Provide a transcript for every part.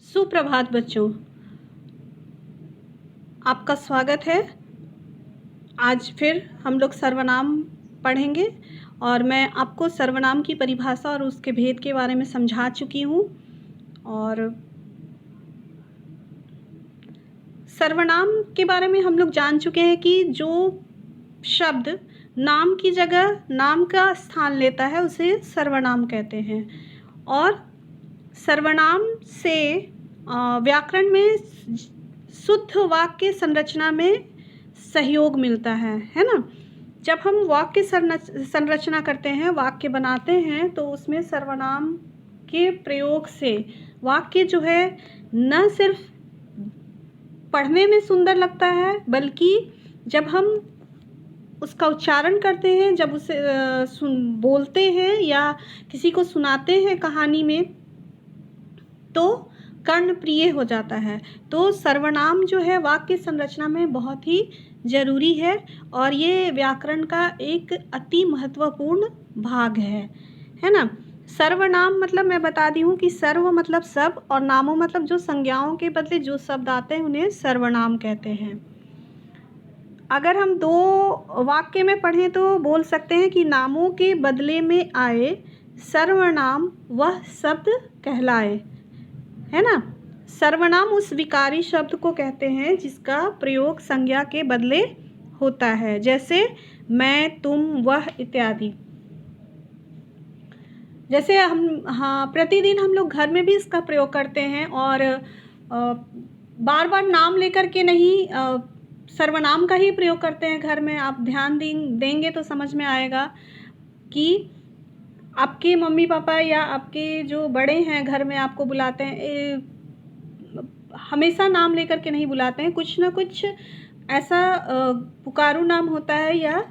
सुप्रभात बच्चों, आपका स्वागत है। आज फिर हम लोग सर्वनाम पढ़ेंगे और मैं आपको सर्वनाम की परिभाषा और उसके भेद के बारे में समझा चुकी हूँ। और सर्वनाम के बारे में हम लोग जान चुके हैं कि जो शब्द नाम की जगह नाम का स्थान लेता है उसे सर्वनाम कहते हैं। और सर्वनाम से व्याकरण में शुद्ध वाक्य संरचना में सहयोग मिलता है ना। जब हम वाक्य संरचना करते हैं, वाक्य बनाते हैं, तो उसमें सर्वनाम के प्रयोग से वाक्य जो है न सिर्फ पढ़ने में सुंदर लगता है, बल्कि जब हम उसका उच्चारण करते हैं, जब उसे बोलते हैं या किसी को सुनाते हैं कहानी में, तो कर्णप्रिय हो जाता है। तो सर्वनाम जो है वाक्य संरचना में बहुत ही ज़रूरी है और ये व्याकरण का एक अति महत्वपूर्ण भाग है ना। सर्वनाम मतलब मैं बता दी हूँ कि सर्व मतलब सब और नामों मतलब जो संज्ञाओं के बदले जो शब्द आते हैं उन्हें सर्वनाम कहते हैं। अगर हम दो वाक्य में पढ़ें तो बोल सकते हैं कि नामों के बदले में आए सर्वनाम वह शब्द कहलाए, है ना। सर्वनाम उस विकारी शब्द को कहते हैं जिसका प्रयोग संज्ञा के बदले होता है, जैसे मैं, तुम, वह इत्यादि। जैसे प्रतिदिन हम लोग घर में भी इसका प्रयोग करते हैं और बार बार नाम लेकर के नहीं, सर्वनाम का ही प्रयोग करते हैं घर में। आप ध्यान देंगे तो समझ में आएगा कि आपके मम्मी पापा या आपके जो बड़े हैं घर में आपको बुलाते हैं, हमेशा नाम लेकर के नहीं बुलाते हैं, कुछ ना कुछ ऐसा पुकारू नाम होता है, या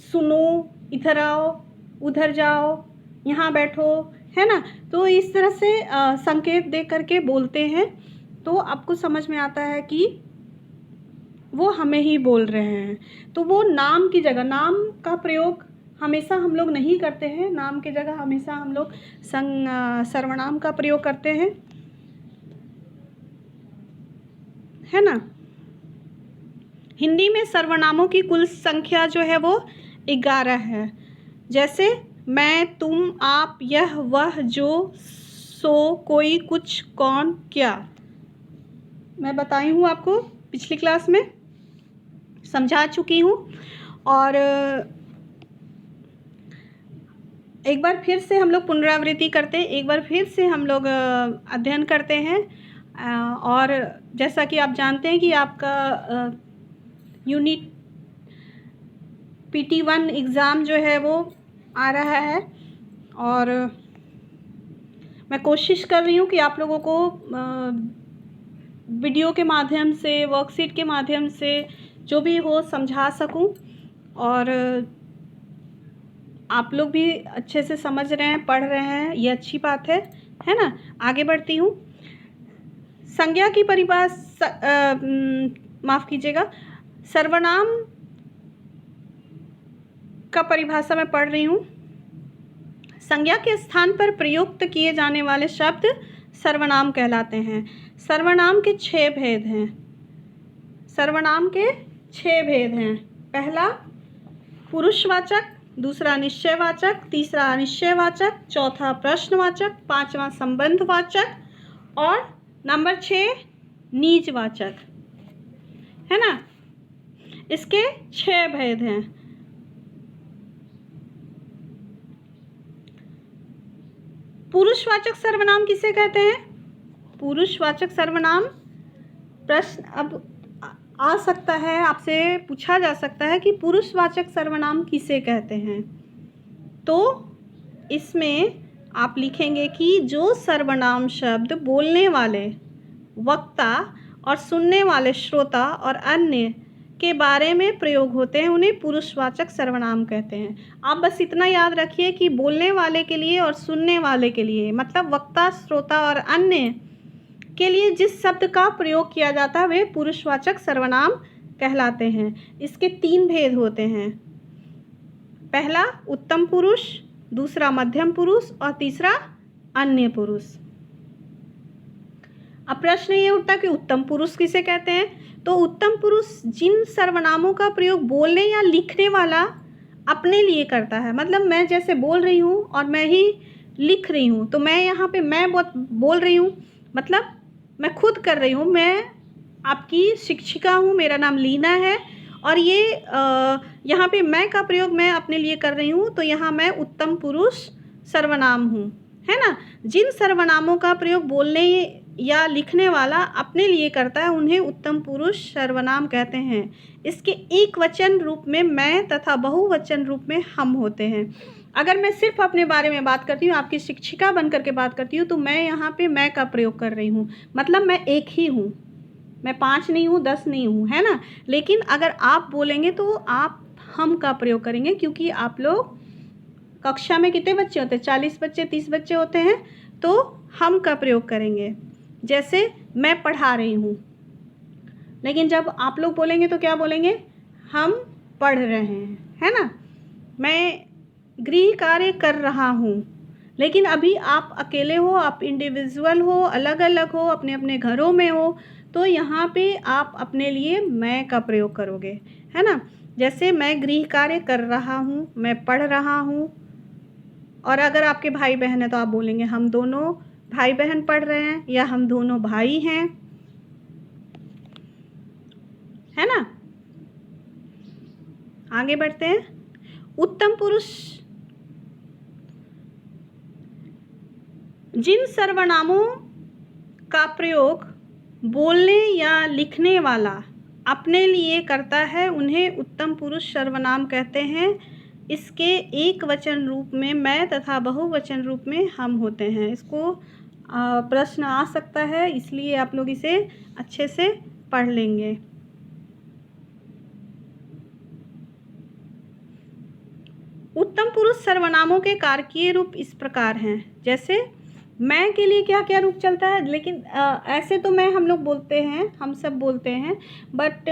सुनो, इधर आओ, उधर जाओ, यहाँ बैठो, है ना। तो इस तरह से संकेत दे करके बोलते हैं, तो आपको समझ में आता है कि वो हमें ही बोल रहे हैं। तो वो नाम की जगह, नाम का प्रयोग हमेशा हम लोग नहीं करते हैं, नाम की जगह हमेशा हम लोग सर्वनाम का प्रयोग करते हैं, है ना। हिंदी में सर्वनामों की कुल संख्या जो है वो 11 है। जैसे मैं, तुम, आप, यह, वह, जो, सो, कोई, कुछ, कौन, क्या। मैं बताई हूँ आपको, पिछली क्लास में समझा चुकी हूँ। और एक बार फिर से हम लोग पुनरावृत्ति करते हैं, एक बार फिर से हम लोग अध्ययन करते हैं। और जैसा कि आप जानते हैं कि आपका यूनिट PT1 एग्ज़ाम जो है वो आ रहा है, और मैं कोशिश कर रही हूँ कि आप लोगों को वीडियो के माध्यम से, वर्कशीट के माध्यम से जो भी हो समझा सकूँ, और आप लोग भी अच्छे से समझ रहे हैं, पढ़ रहे हैं, ये अच्छी बात है ना। आगे बढ़ती हूँ। संज्ञा की परिभाषा, माफ़ कीजिएगा, सर्वनाम का परिभाषा मैं पढ़ रही हूँ। संज्ञा के स्थान पर प्रयुक्त किए जाने वाले शब्द सर्वनाम कहलाते हैं। सर्वनाम के 6 भेद हैं। सर्वनाम के 6 भेद हैं। पहला पुरुषवाचक, दूसरा निश्चयवाचक, तीसरा अनिश्चयवाचक, चौथा प्रश्नवाचक, पांचवा संबंधवाचक और नंबर 6 निजवाचक, है ना। इसके 6 भेद हैं। पुरुषवाचक सर्वनाम किसे कहते हैं? पुरुषवाचक सर्वनाम, प्रश्न अब आ सकता है, आपसे पूछा जा सकता है कि पुरुषवाचक सर्वनाम किसे कहते हैं। तो इसमें आप लिखेंगे कि जो सर्वनाम शब्द बोलने वाले वक्ता और सुनने वाले श्रोता और अन्य के बारे में प्रयोग होते हैं उन्हें पुरुषवाचक सर्वनाम कहते हैं। आप बस इतना याद रखिए कि बोलने वाले के लिए और सुनने वाले के लिए, मतलब वक्ता, श्रोता और अन्य के लिए जिस शब्द का प्रयोग किया जाता है वे पुरुषवाचक सर्वनाम कहलाते हैं। इसके 3 भेद होते हैं। पहला उत्तम पुरुष, दूसरा मध्यम पुरुष और तीसरा अन्य पुरुष। अब प्रश्न ये उठता कि उत्तम पुरुष किसे कहते हैं? तो उत्तम पुरुष जिन सर्वनामों का प्रयोग बोलने या लिखने वाला अपने लिए करता है। मतलब मैं जैसे बोल रही हूँ और मैं ही लिख रही हूँ, तो मैं यहाँ पे मैं बोल रही हूँ, मतलब मैं खुद कर रही हूँ। मैं आपकी शिक्षिका हूँ, मेरा नाम लीना है, और ये यहाँ पे मैं का प्रयोग मैं अपने लिए कर रही हूँ, तो यहाँ मैं उत्तम पुरुष सर्वनाम हूँ, है ना। जिन सर्वनामों का प्रयोग बोलने या लिखने वाला अपने लिए करता है उन्हें उत्तम पुरुष सर्वनाम कहते हैं। इसके एक वचन रूप में मैं तथा बहुवचन रूप में हम होते हैं। अगर मैं सिर्फ अपने बारे में बात करती हूँ, आपकी शिक्षिका बन करके बात करती हूँ, तो मैं यहाँ पे मैं का प्रयोग कर रही हूँ, मतलब मैं एक ही हूँ, मैं 5 नहीं हूँ, 10 नहीं हूँ, है ना। लेकिन अगर आप बोलेंगे तो आप हम का प्रयोग करेंगे, क्योंकि आप लोग कक्षा में कितने बच्चे होते हैं? 40 बच्चे, 30 बच्चे होते हैं, तो हम का प्रयोग करेंगे। जैसे मैं पढ़ा रही हूँ, लेकिन जब आप लोग बोलेंगे तो क्या बोलेंगे? हम पढ़ रहे हैं, है ना। मैं गृह कार्य कर रहा हूँ, लेकिन अभी आप अकेले हो, आप इंडिविजुअल हो, अलग अलग हो, अपने अपने घरों में हो, तो यहाँ पे आप अपने लिए मैं का प्रयोग करोगे, है ना। जैसे मैं गृह कार्य कर रहा हूँ, मैं पढ़ रहा हूँ, और अगर आपके भाई बहन है तो आप बोलेंगे हम दोनों भाई बहन पढ़ रहे हैं, या हम दोनों भाई हैं, है ना। आगे बढ़ते हैं। उत्तम पुरुष जिन सर्वनामों का प्रयोग बोलने या लिखने वाला अपने लिए करता है उन्हें उत्तम पुरुष सर्वनाम कहते हैं। इसके एक वचन रूप में मैं तथा बहुवचन रूप में हम होते हैं। इसको प्रश्न आ सकता है, इसलिए आप लोग इसे अच्छे से पढ़ लेंगे। उत्तम पुरुष सर्वनामों के कारकीय रूप इस प्रकार हैं। जैसे मैं के लिए क्या क्या रूप चलता है, लेकिन ऐसे तो मैं हम लोग बोलते हैं, हम सब बोलते हैं, बट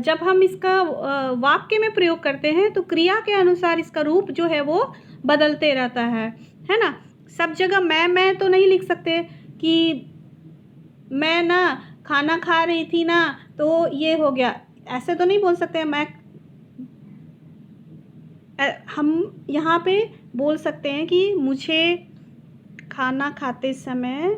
जब हम इसका वाक्य में प्रयोग करते हैं तो क्रिया के अनुसार इसका रूप जो है वो बदलते रहता है ना। सब जगह मैं तो नहीं लिख सकते कि मैं ना खाना खा रही थी ना, तो ये हो गया, ऐसे तो नहीं बोल सकते। हम यहाँ पे बोल सकते हैं कि मुझे खाना खाते समय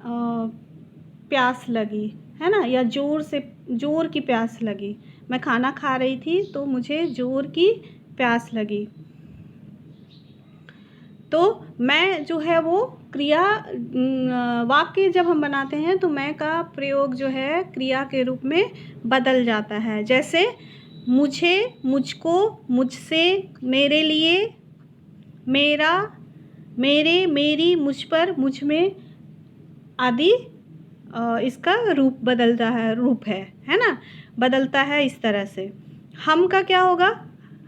प्यास लगी, है ना, या ज़ोर की प्यास लगी। मैं खाना खा रही थी तो मुझे ज़ोर की प्यास लगी। तो मैं जो है वो क्रिया वाक्य जब हम बनाते हैं तो मैं का प्रयोग जो है क्रिया के रूप में बदल जाता है। जैसे मुझे, मुझको, मुझसे, मेरे लिए, मेरा, मेरे, मेरी, मुझ पर, मुझ में आदि इसका रूप बदलता है, रूप है ना, बदलता है इस तरह से। हम का क्या होगा?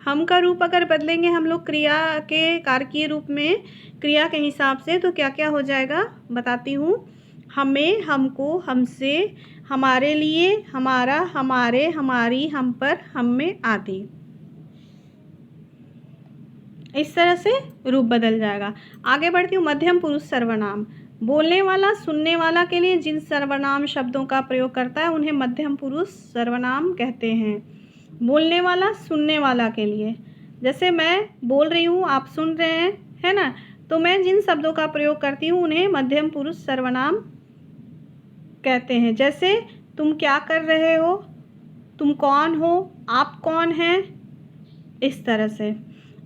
हम का रूप अगर बदलेंगे हम लोग क्रिया के कारकीय रूप में, क्रिया के हिसाब से, तो क्या क्या हो जाएगा बताती हूँ। हमें, हमको, हमसे, हमारे लिए, हमारा, हमारे, हमारी, हम पर, हम में आदि, इस तरह से रूप बदल जाएगा। आगे बढ़ती हूँ। मध्यम पुरुष सर्वनाम बोलने वाला सुनने वाला के लिए जिन सर्वनाम शब्दों का प्रयोग करता है उन्हें मध्यम पुरुष सर्वनाम कहते हैं। बोलने वाला सुनने वाला के लिए, जैसे मैं बोल रही हूँ, आप सुन रहे हैं, है ना, तो मैं जिन शब्दों का प्रयोग करती हूँ उन्हें मध्यम पुरुष सर्वनाम कहते हैं। जैसे तुम क्या कर रहे हो, तुम कौन हो, आप कौन हैं, इस तरह से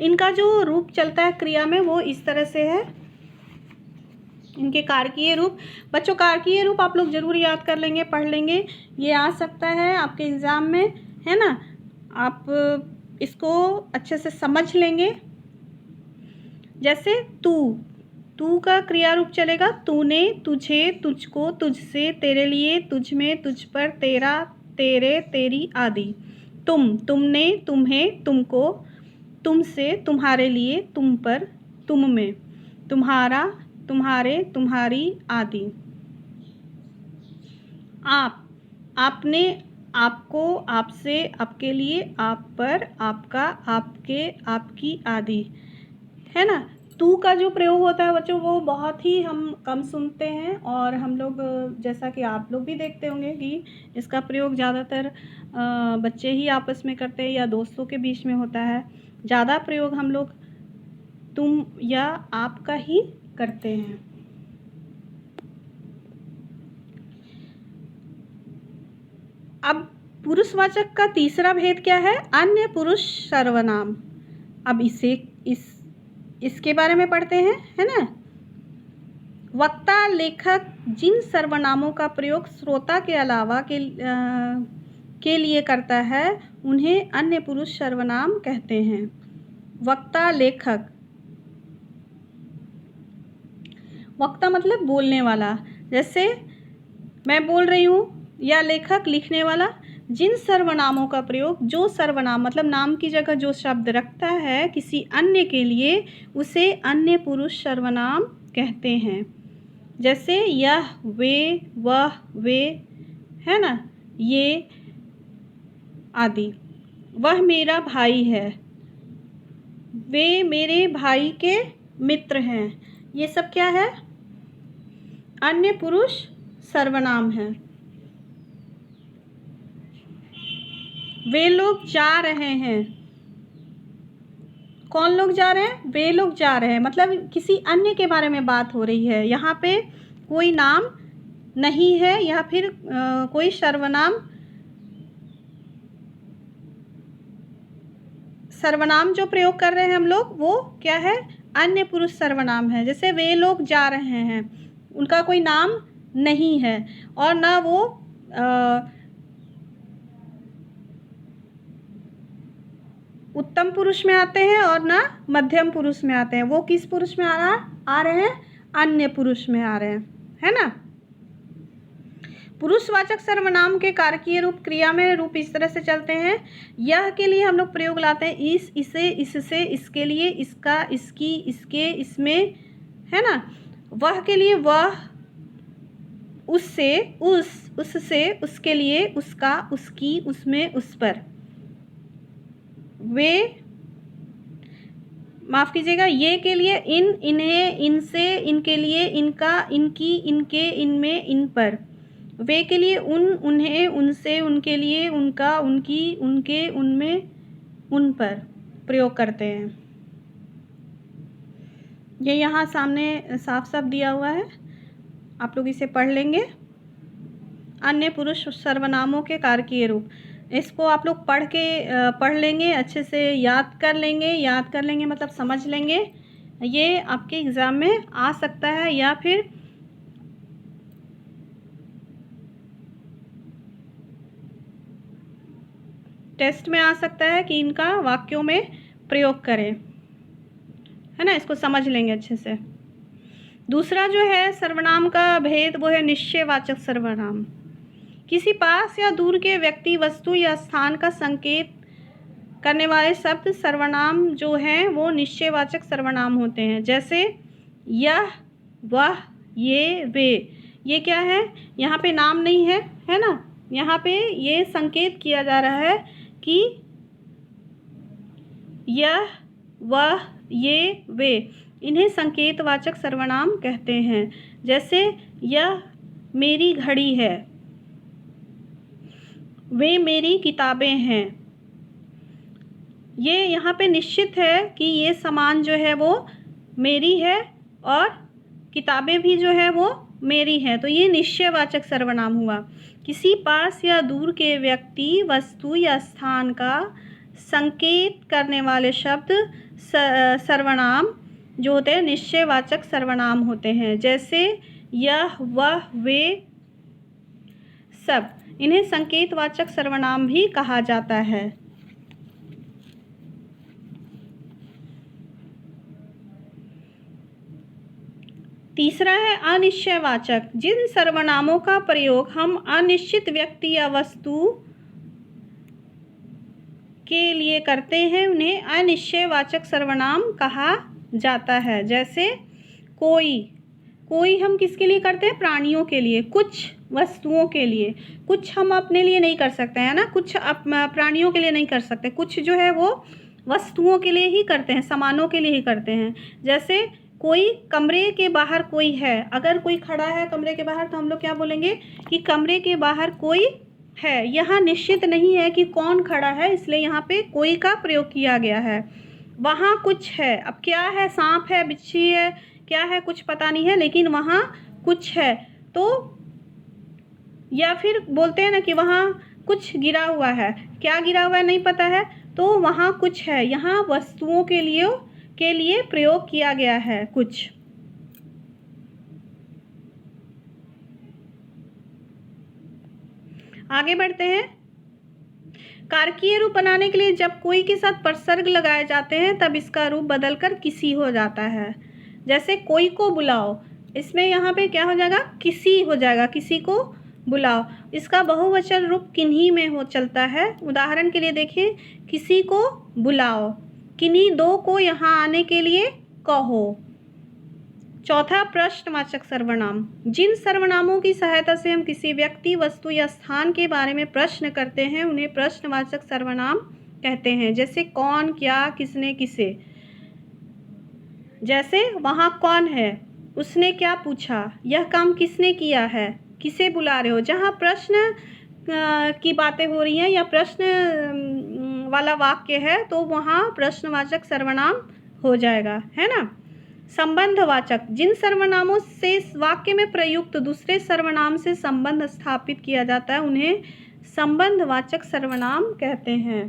इनका जो रूप चलता है क्रिया में वो इस तरह से है। इनके कारकीय रूप, बच्चों कारकीय रूप आप लोग जरूर याद कर लेंगे, पढ़ लेंगे, ये आ सकता है आपके एग्ज़ाम में, है ना। आप इसको अच्छे से समझ लेंगे। जैसे तू का क्रिया रूप चलेगा तूने, तुझे, तुझको, तुझसे, तेरे लिए, तुझ में, तुझ पर, तेरा, तेरे, तेरी आदि। तुम, तुमने, तुम्हें, तुमको, तुमसे, तुम्हारे लिए, तुम पर, तुम में, तुम्हारा, तुम्हारे, तुम्हारी आदि। आप, आपने, आपको, आपसे, आपके लिए, आप पर, आपका, आपके, आपकी आदि, है ना। तू का जो प्रयोग होता है बच्चों वो बहुत ही हम कम सुनते हैं, और हम लोग जैसा कि आप लोग भी देखते होंगे कि इसका प्रयोग ज़्यादातर बच्चे ही आपस में करते हैं या दोस्तों के बीच में होता है। ज़्यादा प्रयोग हम लोग तुम या आप का ही करते हैं। अब पुरुषवाचक का तीसरा भेद क्या है? अन्य पुरुष सर्वनाम। अब इसके बारे में पढ़ते हैं, है ना। वक्ता लेखक जिन सर्वनामों का प्रयोग श्रोता के अलावा के लिए करता है उन्हें अन्य पुरुष सर्वनाम कहते हैं। वक्ता लेखक, वक्ता मतलब बोलने वाला, जैसे मैं बोल रही हूँ, या लेखक लिखने वाला। जिन सर्वनामों का प्रयोग, जो सर्वनाम मतलब नाम की जगह जो शब्द रखता है किसी अन्य के लिए, उसे अन्य पुरुष सर्वनाम कहते हैं। जैसे यह, वे, वह, वे, है ना, ये आदि। वह मेरा भाई है, वे मेरे भाई के मित्र हैं। ये सब क्या है? अन्य पुरुष सर्वनाम है। वे लोग जा रहे हैं। कौन लोग जा रहे हैं? वे लोग जा रहे हैं, मतलब किसी अन्य के बारे में बात हो रही है। यहाँ पे कोई नाम नहीं है या फिर कोई सर्वनाम जो प्रयोग कर रहे हैं हम लोग वो क्या है? अन्य पुरुष सर्वनाम है। जैसे वे लोग जा रहे हैं, उनका कोई नाम नहीं है और ना वो उत्तम पुरुष में आते हैं और ना मध्यम पुरुष में आते हैं। वो किस पुरुष में आ रहे हैं? अन्य पुरुष में आ रहे हैं, है ना। पुरुषवाचक सर्वनाम के कारकीय रूप, क्रिया में रूप इस तरह से चलते हैं। यह के लिए हम लोग प्रयोग लाते हैं इस, इसे, इससे, इसके लिए, इसका, इसकी, इसके, इसमें, है ना। वह के लिए वह, उससे, उससे, उसके लिए, उसका, उसकी, उसमें, उस पर। वे, माफ़ कीजिएगा, ये के लिए इन, इन्हें, इनसे, इनके लिए, इनका, इनकी, इनके, इनमें, इन पर। वे के लिए उन, उन्हें, उनसे, उनके लिए, उनका, उनकी, उनके, उनमें, उन पर प्रयोग करते हैं। ये यहाँ सामने साफ साफ दिया हुआ है, आप लोग इसे पढ़ लेंगे। अन्य पुरुष सर्वनामों के कारकीय रूप, इसको आप लोग पढ़ लेंगे, अच्छे से याद कर लेंगे मतलब समझ लेंगे। ये आपके एग्ज़ाम में आ सकता है या फिर टेस्ट में आ सकता है कि इनका वाक्यों में प्रयोग करें, है ना। इसको समझ लेंगे अच्छे से। दूसरा जो है सर्वनाम का भेद वो है निश्चयवाचक सर्वनाम। किसी पास या दूर के व्यक्ति, वस्तु या स्थान का संकेत करने वाले शब्द सर्वनाम जो हैं वो निश्चयवाचक सर्वनाम होते हैं। जैसे यह, वह, ये, वे। ये क्या है? यहाँ पे नाम नहीं है, है ना। यहाँ पे ये संकेत किया जा रहा है कि यह, वह, ये, वे, इन्हें संकेतवाचक सर्वनाम कहते हैं। जैसे यह मेरी घड़ी है, वे मेरी किताबें हैं। ये यहाँ पे निश्चित है कि ये सामान जो है वो मेरी है और किताबें भी जो है वो मेरी है, तो ये निश्चयवाचक सर्वनाम हुआ। किसी पास या दूर के व्यक्ति, वस्तु या स्थान का संकेत करने वाले शब्द सर्वनाम जो होते हैं निश्चयवाचक सर्वनाम होते हैं। जैसे यह, वह, वे, सब, इन्हें संकेतवाचक सर्वनाम भी कहा जाता है। तीसरा है अनिश्चयवाचक। जिन सर्वनामों का प्रयोग हम अनिश्चित व्यक्ति या वस्तु के लिए करते हैं उन्हें अनिश्चयवाचक सर्वनाम कहा जाता है। जैसे कोई हम किसके लिए करते हैं? प्राणियों के लिए, कुछ वस्तुओं के लिए। कुछ हम अपने लिए नहीं कर सकते हैं ना, कुछ प्राणियों के लिए नहीं कर सकते। कुछ जो है वो वस्तुओं के लिए ही करते हैं, सामानों के लिए ही करते हैं। जैसे कोई कमरे के बाहर कोई है, अगर कोई खड़ा है कमरे के बाहर तो हम लोग क्या बोलेंगे कि कमरे के बाहर कोई है। यहाँ निश्चित नहीं है कि कौन खड़ा है, इसलिए यहाँ पे कोई का प्रयोग किया गया है। वहाँ कुछ है, अब क्या है, सांप है, बिच्छी है, क्या है कुछ पता नहीं है, लेकिन वहाँ कुछ है। तो या फिर बोलते हैं ना कि वहाँ कुछ गिरा हुआ है, क्या गिरा हुआ है नहीं पता है, तो वहाँ कुछ है। यहाँ वस्तुओं के लिए प्रयोग किया गया है कुछ। आगे बढ़ते हैं। कारकीय रूप बनाने के लिए जब कोई के साथ प्रसर्ग लगाए जाते हैं तब इसका रूप बदलकर किसी हो जाता है। जैसे कोई को बुलाओ, इसमें यहाँ पे क्या हो जाएगा, किसी हो जाएगा, किसी को बुलाओ। इसका बहुवचन रूप किन्हीं में हो चलता है। उदाहरण के लिए देखिए, किसी को बुलाओ, किन्हीं दो को यहाँ आने के लिए कहो। चौथा, प्रश्नवाचक सर्वनाम। जिन सर्वनामों की सहायता से हम किसी व्यक्ति, वस्तु या स्थान के बारे में प्रश्न करते हैं उन्हें प्रश्नवाचक सर्वनाम कहते हैं। जैसे कौन, क्या, किसने, किसे। जैसे वहाँ कौन है, उसने क्या पूछा, यह काम किसने किया है, किसे बुला रहे हो। जहाँ प्रश्न की बातें हो रही हैं या प्रश्न वाला वाक्य है तो वहाँ प्रश्नवाचक सर्वनाम हो जाएगा, है ना। संबंधवाचक, जिन सर्वनामों से वाक्य में प्रयुक्त दूसरे सर्वनाम से संबंध स्थापित किया जाता है उन्हें संबंधवाचक सर्वनाम कहते हैं।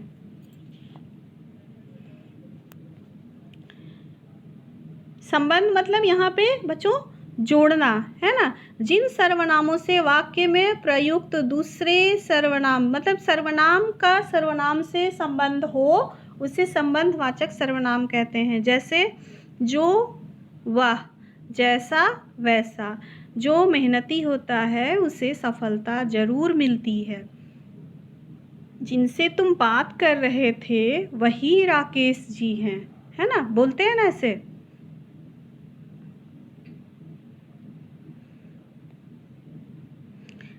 संबंध मतलब यहाँ पे बच्चों जोड़ना, है ना। जिन सर्वनामों से वाक्य में प्रयुक्त दूसरे सर्वनाम, मतलब सर्वनाम का सर्वनाम से संबंध हो उसे संबंधवाचक सर्वनाम कहते हैं। जैसे जो, वह, जैसा, वैसा। जो मेहनती होता है उसे सफलता जरूर मिलती है। जिनसे तुम बात कर रहे थे वही राकेश जी हैं, है ना, बोलते हैं ना ऐसे।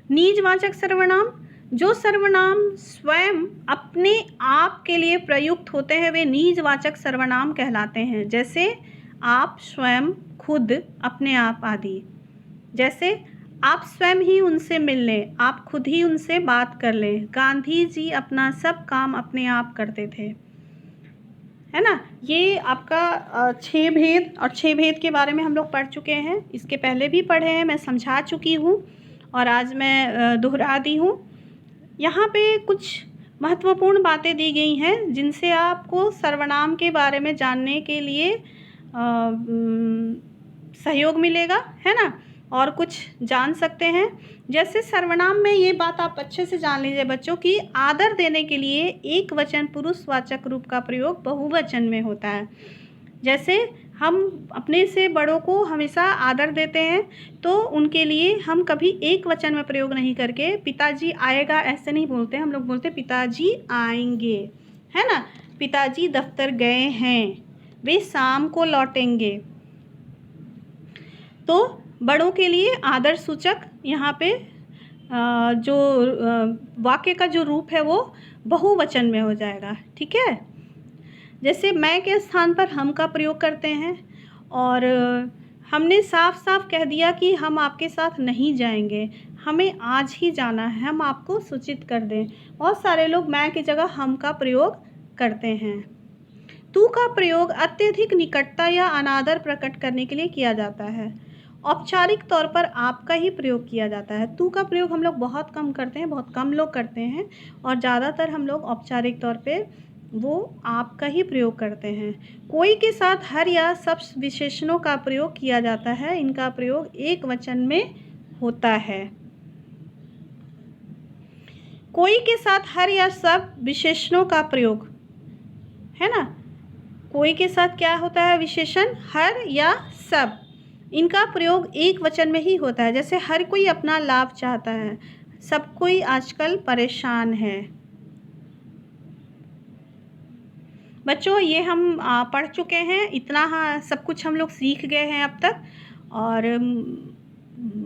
निजवाचक सर्वनाम, जो सर्वनाम स्वयं अपने आप के लिए प्रयुक्त होते हैं वे निजवाचक सर्वनाम कहलाते हैं। जैसे आप, स्वयं, खुद, अपने आप आदि। जैसे आप स्वयं ही उनसे मिल लें, आप खुद ही उनसे बात कर लें। गांधी जी अपना सब काम अपने आप करते थे, है ना। ये आपका 6 भेद, और 6 भेद के बारे में हम लोग पढ़ चुके हैं, इसके पहले भी पढ़े हैं, मैं समझा चुकी हूँ और आज मैं दोहरा दी हूँ। यहाँ पे कुछ महत्वपूर्ण बातें दी गई हैं जिनसे आपको सर्वनाम के बारे में जानने के लिए सहयोग मिलेगा, है ना, और कुछ जान सकते हैं। जैसे सर्वनाम में ये बात आप अच्छे से जान लीजिए बच्चों कि आदर देने के लिए एक वचन पुरुषवाचक रूप का प्रयोग बहुवचन में होता है। जैसे हम अपने से बड़ों को हमेशा आदर देते हैं तो उनके लिए हम कभी एक वचन में प्रयोग नहीं करके पिताजी आएगा ऐसे नहीं बोलते, हम लोग बोलते पिताजी आएंगे, है ना। पिताजी दफ्तर गए हैं, वे शाम को लौटेंगे। तो बड़ों के लिए आदर सूचक यहाँ पे जो वाक्य का जो रूप है वो बहुवचन में हो जाएगा, ठीक है। जैसे मैं के स्थान पर हम का प्रयोग करते हैं और हमने साफ साफ कह दिया कि हम आपके साथ नहीं जाएंगे, हमें आज ही जाना है, हम आपको सूचित कर दें। बहुत सारे लोग मैं की जगह हम का प्रयोग करते हैं। तू का प्रयोग अत्यधिक निकटता या अनादर प्रकट करने के लिए किया जाता है। औपचारिक तौर पर आपका ही प्रयोग किया जाता है। तू का प्रयोग हम लोग बहुत कम करते हैं, बहुत कम लोग करते हैं, और ज़्यादातर हम लोग औपचारिक तौर पे वो आपका ही प्रयोग करते हैं। कोई के साथ हर या सब विशेषणों का प्रयोग किया जाता है, इनका प्रयोग एक वचन में होता है। कोई के साथ हर या सब विशेषणों का प्रयोग, है ना, कोई के साथ क्या होता है विशेषण, हर या सब, इनका प्रयोग एक वचन में ही होता है। जैसे हर कोई अपना लाभ चाहता है, सब कोई आजकल परेशान है। बच्चों ये हम पढ़ चुके हैं, इतना सब कुछ हम लोग सीख गए हैं अब तक, और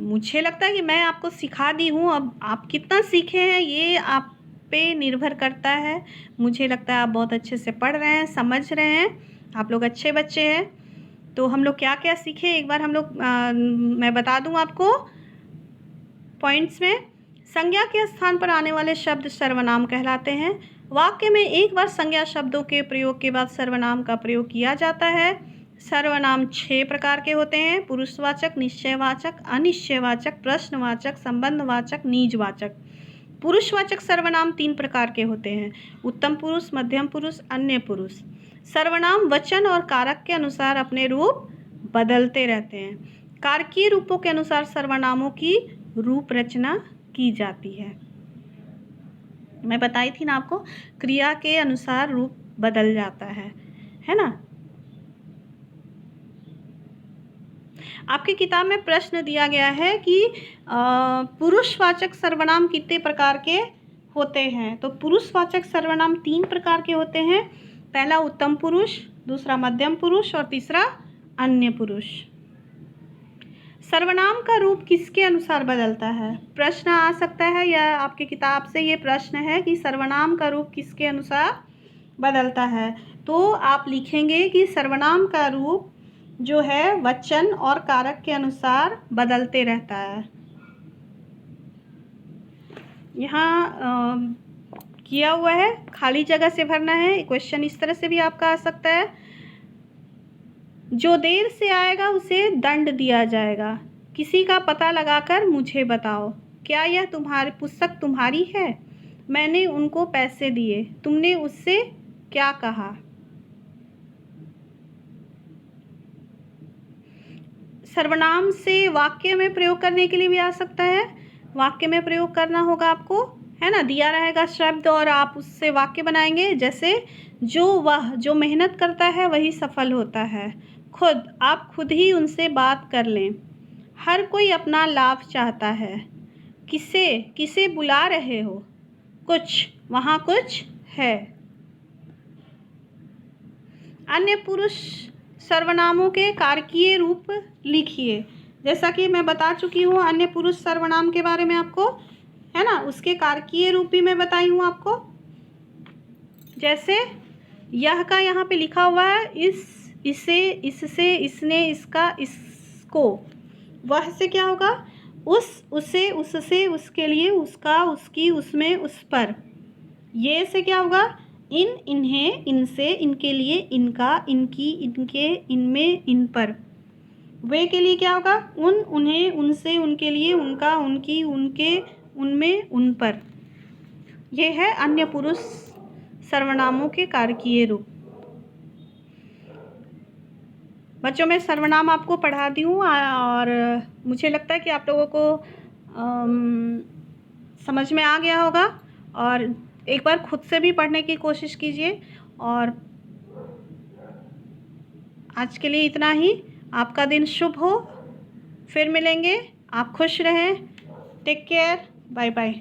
मुझे लगता है कि मैं आपको सिखा दी हूँ। अब आप कितना सीखे हैं ये आप पे निर्भर करता है। मुझे लगता है आप बहुत अच्छे से पढ़ रहे हैं, समझ रहे हैं, आप लोग अच्छे बच्चे हैं। तो हम लोग क्या क्या सीखे एक बार मैं बता दूं आपको पॉइंट्स में। संज्ञा के स्थान पर आने वाले शब्द सर्वनाम कहलाते हैं। वाक्य में एक बार संज्ञा शब्दों के प्रयोग के बाद सर्वनाम का प्रयोग किया जाता है। सर्वनाम 6 प्रकार के होते हैं: पुरुषवाचक, निश्चयवाचक, अनिश्चयवाचक, प्रश्नवाचक, संबंधवाचक, निजवाचक। पुरुषवाचक सर्वनाम 3 प्रकार के होते हैं: उत्तम पुरुष, मध्यम पुरुष, अन्य पुरुष। सर्वनाम वचन और कारक के अनुसार अपने रूप बदलते रहते हैं। कारकीय रूपों के अनुसार सर्वनामों की रूप रचना की जाती है। मैं बताई थी ना आपको, क्रिया के अनुसार रूप बदल जाता है ना। आपकी किताब में प्रश्न दिया गया है कि पुरुषवाचक सर्वनाम कितने प्रकार के होते हैं। तो पुरुषवाचक सर्वनाम 3 प्रकार के होते हैं। पहला उत्तम पुरुष, दूसरा मध्यम पुरुष और तीसरा अन्य पुरुष। सर्वनाम का रूप किसके अनुसार बदलता है? प्रश्न आ सकता है, या आपकी किताब से ये प्रश्न है कि सर्वनाम का रूप किसके अनुसार बदलता है। तो आप लिखेंगे कि सर्वनाम का रूप जो है वचन और कारक के अनुसार बदलते रहता है। यहाँ किया हुआ है, खाली जगह से भरना है। क्वेश्चन इस तरह से भी आपका आ सकता है: जो देर से आएगा उसे दंड दिया जाएगा। किसी का पता लगाकर मुझे बताओ। क्या यह पुस्तक तुम्हारी है? मैंने उनको पैसे दिए। तुमने उससे क्या कहा? सर्वनाम से वाक्य में प्रयोग करने के लिए भी आ सकता है। वाक्य में प्रयोग करना होगा आपको, है ना। दिया रहेगा शब्द और आप उससे वाक्य बनाएंगे। जैसे जो मेहनत करता है वही सफल होता है। आप खुद ही उनसे बात कर लें। हर कोई अपना लाभ चाहता है। किसे बुला रहे हो? वहाँ कुछ है। अन्य पुरुष सर्वनामों के कारकीय रूप लिखिए। जैसा कि मैं बता चुकी हूँ अन्य पुरुष सर्वनाम के बारे में आपको, है ना। उसके कारकीय रूप भी मैं बताई हूँ आपको। जैसे यह का यहाँ पे लिखा हुआ है, इसे, इससे, इसने, इसका, इसको। वह से क्या होगा? उसे, उससे, उसके लिए, उसका, उसकी, उसमें, उस पर। ये से क्या होगा? इन्हें, इनसे, इनके लिए, इनका, इनकी, इनके, इनमें, इन पर। वे के लिए क्या होगा? उन्हें, उनसे, उनके लिए, उनका, उनकी, उनके, उनमें, उन पर। यह है अन्य पुरुष सर्वनामों के कारकीय रूप। बच्चों, मैं सर्वनाम आपको पढ़ा दी हूँ और मुझे लगता है कि आप लोगों को समझ में आ गया होगा। और एक बार खुद से भी पढ़ने की कोशिश कीजिए। और आज के लिए इतना ही। आपका दिन शुभ हो। फिर मिलेंगे। आप खुश रहें। Take care. Bye bye.